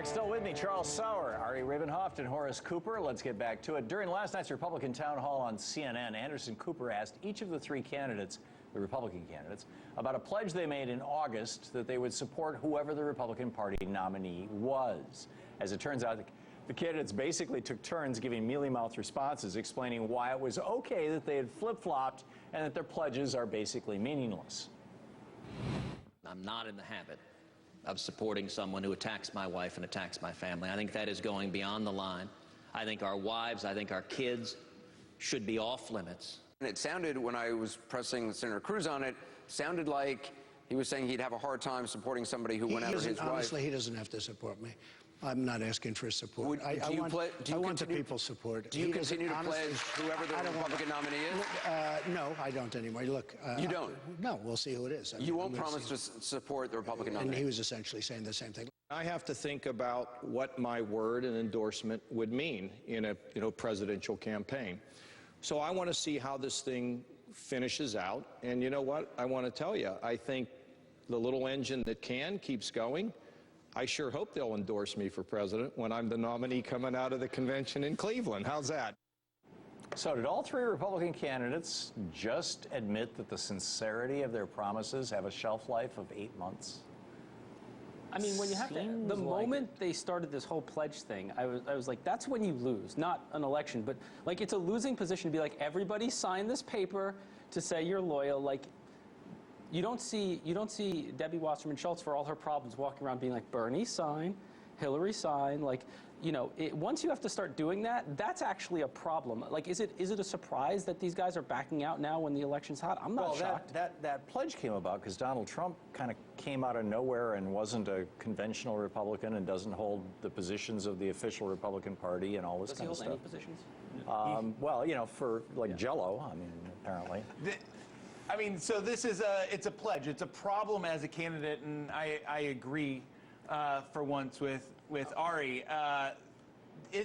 back. Still with me, Charles Sauer, Ari Ravenhoft, and Horace Cooper. Let's get back to it. During last night's Republican town hall on CNN, Anderson Cooper asked each of the three candidates, the Republican candidates, about a pledge they made in August that they would support whoever the Republican Party nominee was. As it turns out, the candidates basically took turns giving mealy-mouthed responses, explaining why it was okay that they had flip-flopped and that their pledges are basically meaningless. I'm not in the habit of supporting someone who attacks my wife and attacks my family. I think that is going beyond the line. I think our wives, I think our kids should be off limits. And it sounded, when I was pressing Senator Cruz on it, sounded like he was saying he'd have a hard time supporting somebody who went after his wife. Honestly, he doesn't have to support me. I'm not asking for his support. I want the people's support. Do you continue to pledge whoever the Republican nominee is? No, I don't anymore. Look, you don't? No, we'll see who it is. You won't promise to support the Republican nominee? And he was essentially saying the same thing. I have to think about what my word and endorsement would mean in a presidential campaign. So I want to see how this thing finishes out. And you know what? I want to tell you, I think the little engine that keeps going. I sure hope they'll endorse me for president when I'm the nominee coming out of the convention in Cleveland. How's that? So did all three Republican candidates just admit that the sincerity of their promises have a shelf life of 8 months? I mean, when you have to, the moment they started this whole pledge thing, I was like, that's when you lose, not an election, but like it's a losing position to be like, everybody sign this paper to say you're loyal. Like, you don't see Debbie Wasserman Schultz for all her problems walking around being like, Bernie sign, Hillary sign. Like, once you have to start doing that, that's actually a problem. Like, is it a surprise that these guys are backing out now when the election's hot? I'm not shocked. That pledge came about because Donald Trump kind of came out of nowhere and wasn't a conventional Republican and doesn't hold the positions of the official Republican Party and all this kind of stuff. Does he hold any positions? Well, for like Jell-O, I mean, apparently. I mean, so this is it's a pledge. It's a problem as a candidate, and I agree for once with Ari.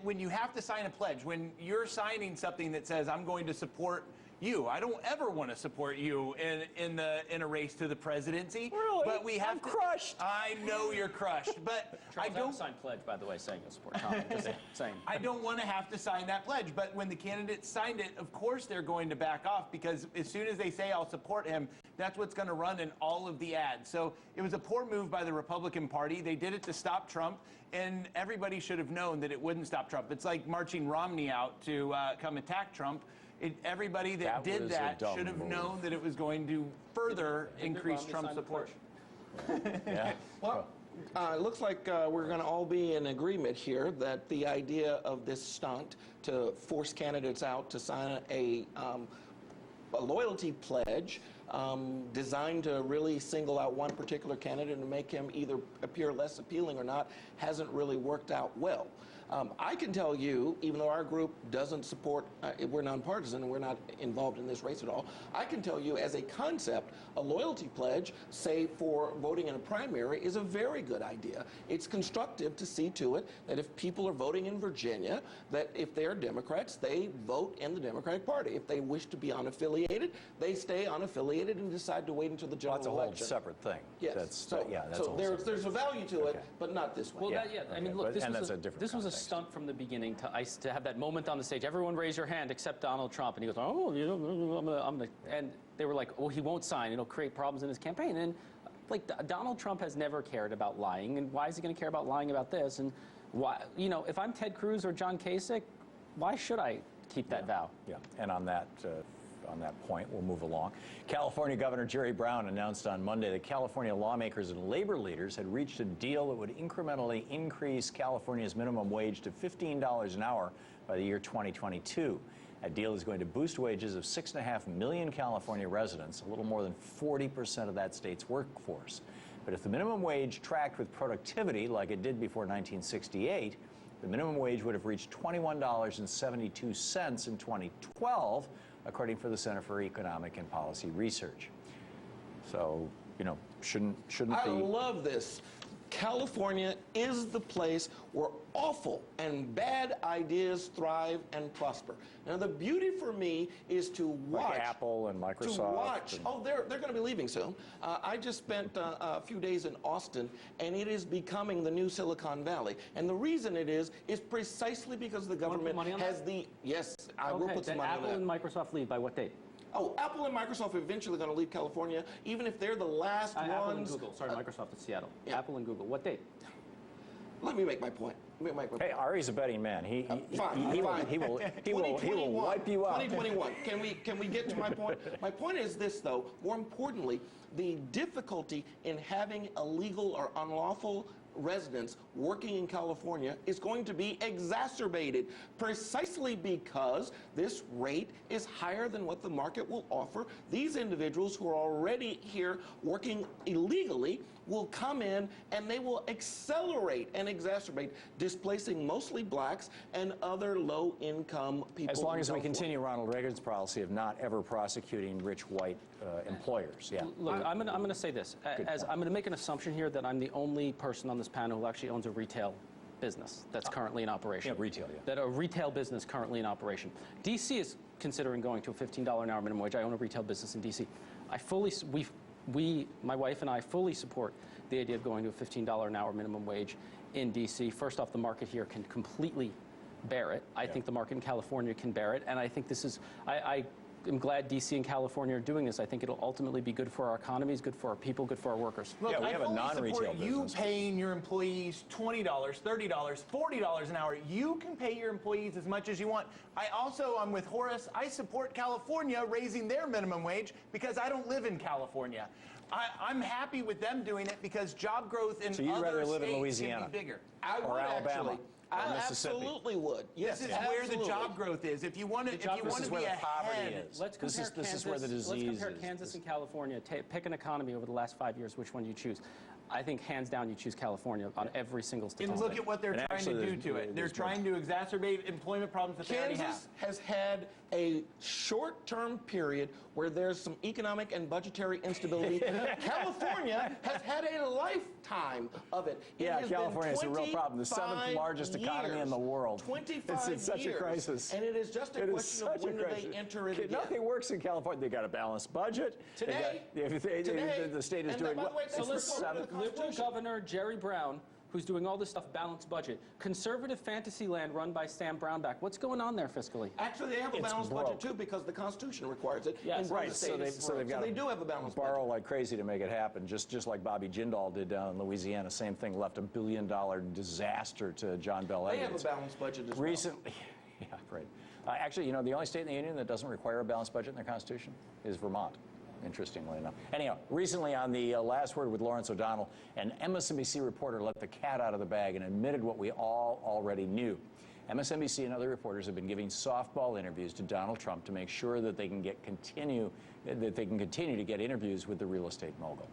When you have to sign a pledge, when you're signing something that says, I'm going to support you, I don't ever want to support you in a race to the presidency. Really? But we have I'm crushed. I know you're crushed, but Charles, I don't sign pledge, by the way, saying you'll support Tom. I'm just saying. I don't want to have to sign that pledge, but when the candidates signed it, of course they're going to back off, because as soon as they say I'll support him, that's what's going to run in all of the ads. So it was a poor move by the Republican Party. They did it to stop Trump, and everybody should have known that it wouldn't stop Trump. It's like marching Romney out to come attack Trump. Everybody that did that should have known that it was going to further increase Trump's support. Yeah. Well, it looks like we're going to all be in agreement here that the idea of this stunt to force candidates out to sign a loyalty pledge designed to really single out one particular candidate and make him either appear less appealing or not hasn't really worked out well. I can tell you, even though our group doesn't support, we're nonpartisan and we're not involved in this race at all, I can tell you as a concept, a loyalty pledge, say for voting in a primary, is a very good idea. It's constructive to see to it that if people are voting in Virginia, that if they're Democrats, they vote in the Democratic Party. If they wish to be unaffiliated, they stay unaffiliated and decide to wait until the general election. That's a whole separate thing. Yes. So there's a value to it, but not this one. Well, I mean, look, this was a stunt from the beginning to have that moment on the stage. Everyone raise your hand except Donald Trump, and he goes, "Oh, I'm gonna," and they were like, "Oh, he won't sign. It'll create problems in his campaign." And like Donald Trump has never cared about lying, and why is he going to care about lying about this? And why, if I'm Ted Cruz or John Kasich, why should I keep that vow? Yeah, and on that point, we'll move along. California Governor Jerry Brown announced on Monday that California lawmakers and labor leaders had reached a deal that would incrementally increase California's minimum wage to $15 an hour by the year 2022. That deal is going to boost wages of 6.5 million California residents, a little more than 40% of that state's workforce. But if the minimum wage tracked with productivity like it did before 1968, the minimum wage would have reached $21.72 in 2012, according to the Center for Economic and Policy Research. So shouldn't I be. love this. California is the place where awful and bad ideas thrive and prosper. Now, the beauty for me is to watch. Like Apple and Microsoft. To watch. Oh, they're going to be leaving soon. I just spent a few days in Austin, and it is becoming the new Silicon Valley. And the reason it is precisely because the government has the. Yes, I will put some money on that. Apple and Microsoft leave by what date? Oh, Apple and Microsoft are eventually going to leave California, even if they're the last ones. Apple and Google. Sorry, Microsoft is Seattle. Yeah. Apple and Google. What date? Let me make my point. Hey, Ari's a betting man. He will wipe you out. 2021. Can we get to my point? My point is this, though. More importantly, the difficulty in having illegal or unlawful residents working in California is going to be exacerbated precisely because this rate is higher than what the market will offer. These individuals who are already here working illegally will come in and they will accelerate and exacerbate, displacing mostly blacks and other low-income people. As long as we continue Ronald Reagan's policy of not ever prosecuting rich white employers. Yeah. Look, I'm going to say this. I'm going to make an assumption here that I'm the only person on this panel who actually owns a retail business that's currently in operation. Yeah, retail, yeah. That a retail business currently in operation. D.C. is considering going to a $15 an hour minimum wage. I own a retail business in D.C. My wife and I fully support the idea of going to a $15 an hour minimum wage in D.C. First off, the market here can completely bear it. I think the market in California can bear it, and I think this is, I'm glad D.C. and California are doing this. I think it'll ultimately be good for our economies, good for our people, good for our workers. Look, yeah, we have a non-retail business. You paying your employees $20, $30, $40 an hour. You can pay your employees as much as you want. I'm with Horace. I support California raising their minimum wage because I don't live in California. I'm happy with them doing it because job growth in other states can be bigger. I would Alabama. Actually. I absolutely would. Yes, this is where the job growth is. If you want to, be ahead, let's compare Kansas. This is where the disease Let's compare Kansas and California. Pick an economy over the last 5 years. Which one do you choose? I think hands down you choose California on every single statistic. And look at what they're trying to do to it. They're trying to exacerbate employment problems that they already have. Kansas has had a short-term period where there's some economic and budgetary instability. California has had a lifetime of it. Yeah, California is a real problem. The seventh largest economy in the world. 25 it's such a crisis. And it is just a question of when do they enter it again. Nothing works in California. They got a balanced budget. Today, the state is doing well. So Liberal Governor Jerry Brown, who's doing all this stuff, balanced budget. Conservative fantasy land run by Sam Brownback. What's going on there fiscally? Actually, they have a balanced budget, too, because the Constitution requires it. Yes, right. So they do have a balanced budget. Borrow like crazy to make it happen, just like Bobby Jindal did down in Louisiana. Same thing, left $1 billion disaster to John Bel Edwards. They have a balanced budget as well. Recently, yeah, right. Actually, the only state in the union that doesn't require a balanced budget in their Constitution is Vermont. Interestingly enough. Anyhow, recently on the Last Word with Lawrence O'Donnell, an MSNBC reporter let the cat out of the bag and admitted what we all already knew. MSNBC and other reporters have been giving softball interviews to Donald Trump to make sure that they can continue to get interviews with the real estate mogul.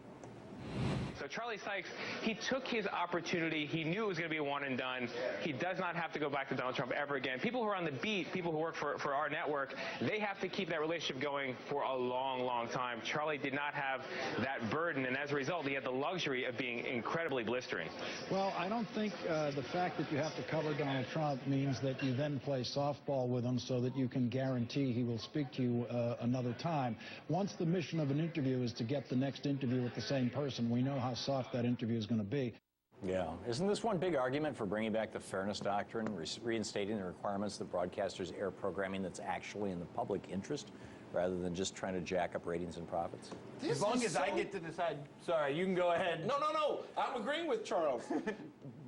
So Charlie Sykes, he took his opportunity. He knew it was going to be a one and done. He does not have to go back to Donald Trump ever again. People who are on the beat, people who work for our network, they have to keep that relationship going for a long, long time. Charlie did not have that burden, and as a result, he had the luxury of being incredibly blistering. Well, I don't think the fact that you have to cover Donald Trump means that you then play softball with him so that you can guarantee he will speak to you another time. Once the mission of an interview is to get the next interview with the same person, we know how soft that interview is going to be. Yeah. Isn't this one big argument for bringing back the fairness doctrine, reinstating the requirements that broadcasters air programming that's actually in the public interest, rather than just trying to jack up ratings and profits? As long as I get to decide. Sorry, you can go ahead. No. I'm agreeing with Charles.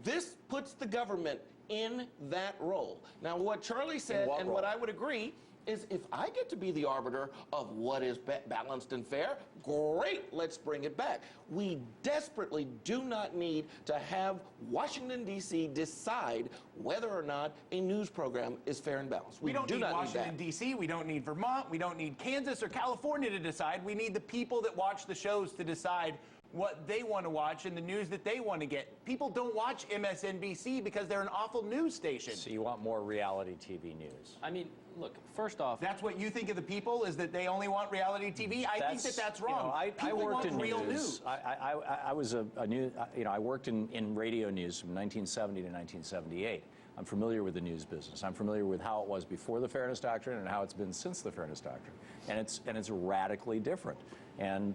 This puts the government in that role. Now, what Charlie said, and what I would agree, is if I get to be the arbiter of what is balanced and fair, great, let's bring it back. We desperately do not need to have Washington, D.C. decide whether or not a news program is fair and balanced. We don't need Washington, D.C., we don't need Vermont, we don't need Kansas or California to decide. We need the people that watch the shows to decide what they want to watch and the news that they want to get. People don't watch MSNBC because they're an awful news station. So you want more reality TV news? I mean, Look, first off, that's what you think of the people, is that they only want reality TV? I think that that's wrong. I worked in real news. I was a news. I worked in radio news from 1970 to 1978. I'm familiar with the news business. I'm familiar with how it was before the Fairness Doctrine and how it's been since the Fairness Doctrine, and it's radically different. And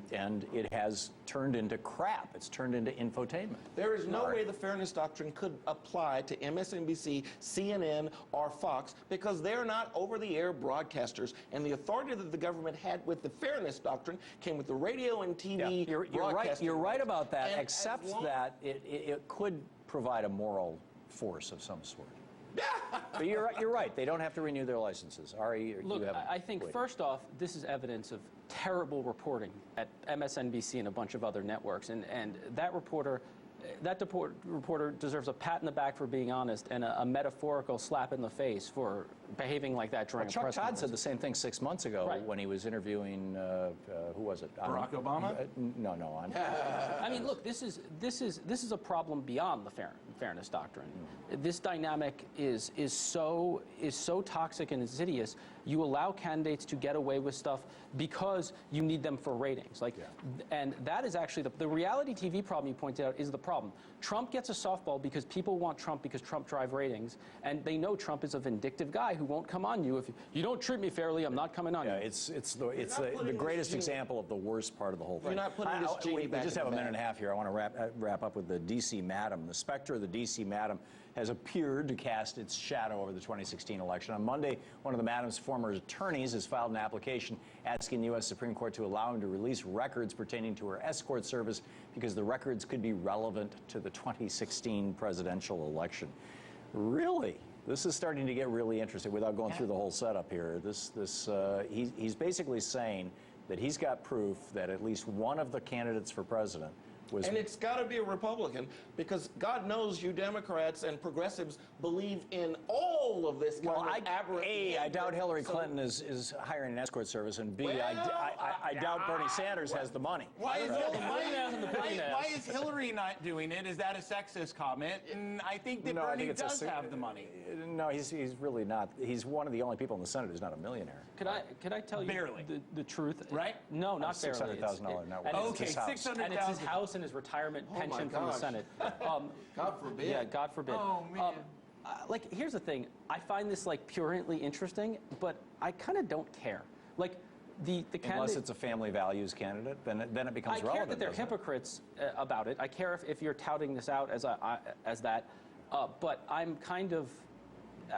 it has turned into crap. It's turned into infotainment. There is no way the Fairness Doctrine could apply to MSNBC, CNN, or Fox, because they're not over-the-air broadcasters. And the authority that the government had with the Fairness Doctrine came with the radio and TV broadcasting. You're right about that, except that it could provide a moral force of some sort. But you're right. They don't have to renew their licenses. Ari, look, I think first off, this is evidence of terrible reporting at MSNBC and a bunch of other networks, and that reporter deserves a pat in the back for being honest and a metaphorical slap in the face for behaving like that during a press conference. Chuck Todd said the same thing 6 months ago when he was interviewing who was it? Barack Obama? No. I mean, look, this is a problem beyond the Fairness Doctrine. This dynamic is so toxic and insidious. You allow candidates to get away with stuff because you need them for ratings. And that is actually the reality TV problem you pointed out is the problem. Trump gets a softball because people want Trump because Trump drives ratings, and they know Trump is a vindictive guy who won't come on you if you don't treat me fairly. I'm not coming on you. It's the greatest example of the worst part of the whole thing. You're not putting this genie back. We just have a minute and a half here. I want to wrap up with the D.C. Madam. The specter of the D.C. Madam has appeared to cast its shadow over the 2016 election. On Monday, one of the Madam's former attorneys has filed an application asking the U.S. Supreme Court to allow him to release records pertaining to her escort service because the records could be relevant to the 2016 presidential election. Really? This is starting to get really interesting without going through the whole setup here. He's basically saying that he's got proof that at least one of the candidates for president was... And it's got to be a Republican, because God knows you Democrats and progressives believe in all of this kind of aberrant A, I doubt Hillary Clinton is hiring an escort service, and B, I doubt Bernie Sanders has the money. Why is Hillary not doing it? Is that a sexist comment? And I think that Bernie does have the money. No, he's really not. He's one of the only people in the Senate who's not a millionaire. Could I tell you the truth? Right? No, not barely. $600,000 net worth. Okay, $600,000. And it's his house and his retirement pension from the Senate. God forbid. Yeah, God forbid. Oh, man. Here's the thing. I find this purely interesting, but I kind of don't care. The Unless it's a family values candidate, then it becomes relevant. I care that they're hypocrites about it. I care if you're touting this out as that, but I'm kind of.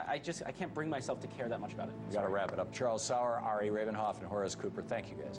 I can't bring myself to care that much about it. You got to wrap it up. Charles Sauer, Ari Ravenhoff, and Horace Cooper. Thank you, guys.